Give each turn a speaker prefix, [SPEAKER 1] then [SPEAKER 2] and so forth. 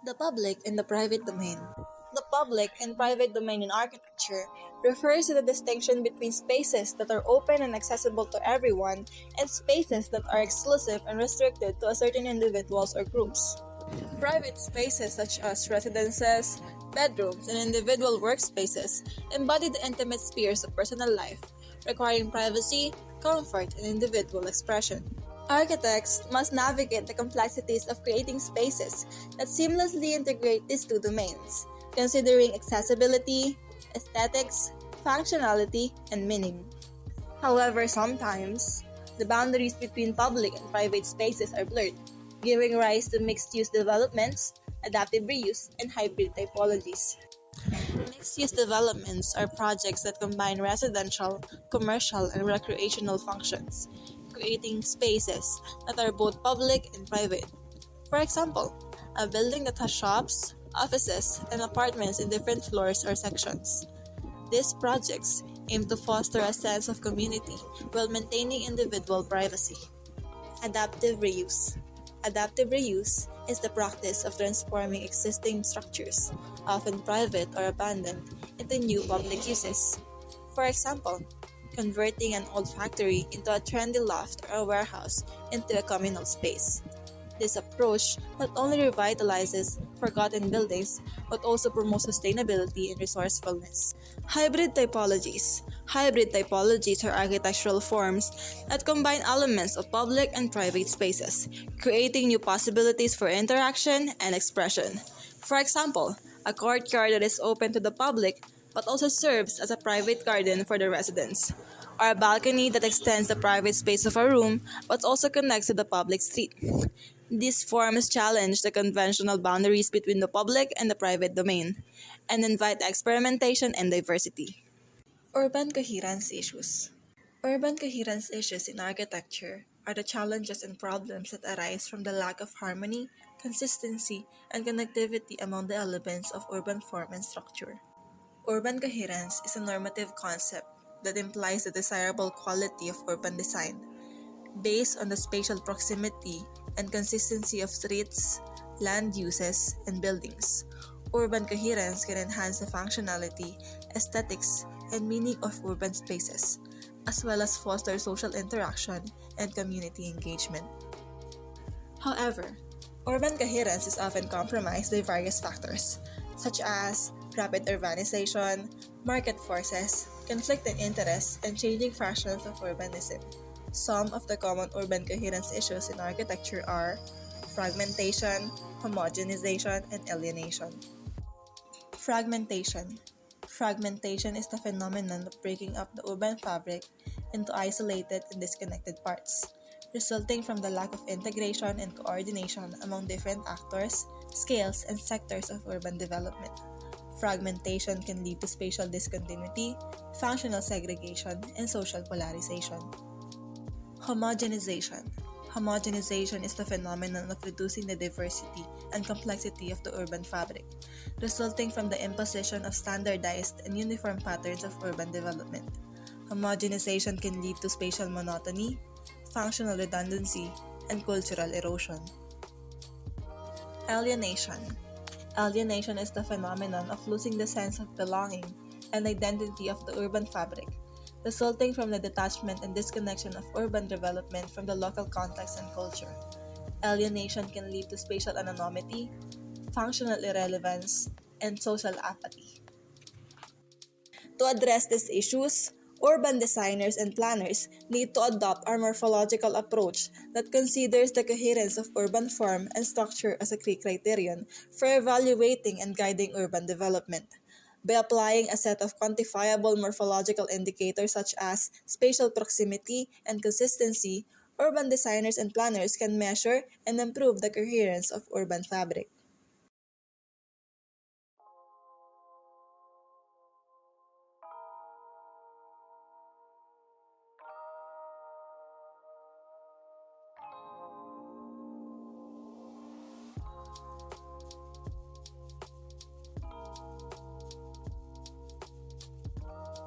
[SPEAKER 1] The public and the private domain. The public and private domain in architecture refers to the distinction between spaces that are open and accessible to everyone and spaces that are exclusive and restricted to a certain individuals or groups. Private spaces such as residences, bedrooms, and individual workspaces embody the intimate spheres of personal life, requiring privacy, comfort, and individual expression. Architects must navigate the complexities of creating spaces that seamlessly integrate these two domains, considering accessibility, aesthetics, functionality, and meaning. However, sometimes, the boundaries between public and private spaces are blurred, giving rise to mixed-use developments, adaptive reuse, and hybrid typologies. Mixed-use developments are projects that combine residential, commercial, and recreational functions, creating spaces that are both public and private. For example, a building that has shops, offices, and apartments in different floors or sections. These projects aim to foster a sense of community while maintaining individual privacy. Adaptive reuse. Adaptive reuse is the practice of transforming existing structures, often private or abandoned, into new public uses. For example, converting an old factory into a trendy loft or a warehouse into a communal space. This approach not only revitalizes forgotten buildings but also promotes sustainability and resourcefulness. Hybrid typologies. Hybrid typologies are architectural forms that combine elements of public and private spaces, creating new possibilities for interaction and expression. For example, a courtyard that is open to the public but also serves as a private garden for the residents, or a balcony that extends the private space of a room but also connects to the public street. These forms challenge the conventional boundaries between the public and the private domain, and invite experimentation and diversity. Urban coherence issues. Urban coherence issues in architecture are the challenges and problems that arise from the lack of harmony, consistency, and connectivity among the elements of urban form and structure. Urban coherence is a normative concept that implies the desirable quality of urban design, based on the spatial proximity and consistency of streets, land uses, and buildings. Urban coherence can enhance the functionality, aesthetics, and meaning of urban spaces, as well as foster social interaction and community engagement. However, urban coherence is often compromised by various factors, such as rapid urbanization, market forces, conflicting interests, and changing fashions of urbanism. Some of the common urban coherence issues in architecture are fragmentation, homogenization, and alienation. Fragmentation. Fragmentation is the phenomenon of breaking up the urban fabric into isolated and disconnected parts, resulting from the lack of integration and coordination among different actors, scales, and sectors of urban development. Fragmentation can lead to spatial discontinuity, functional segregation, and social polarization. Homogenization. Homogenization is the phenomenon of reducing the diversity and complexity of the urban fabric, resulting from the imposition of standardized and uniform patterns of urban development. Homogenization can lead to spatial monotony, functional redundancy, and cultural erosion. Alienation. Alienation is the phenomenon of losing the sense of belonging and identity of the urban fabric, resulting from the detachment and disconnection of urban development from the local context and culture. Alienation can lead to spatial anonymity, functional irrelevance, and social apathy. To address these issues, urban designers and planners need to adopt a morphological approach that considers the coherence of urban form and structure as a key criterion for evaluating and guiding urban development. By applying a set of quantifiable morphological indicators such as spatial proximity and consistency, urban designers and planners can measure and improve the coherence of urban fabric.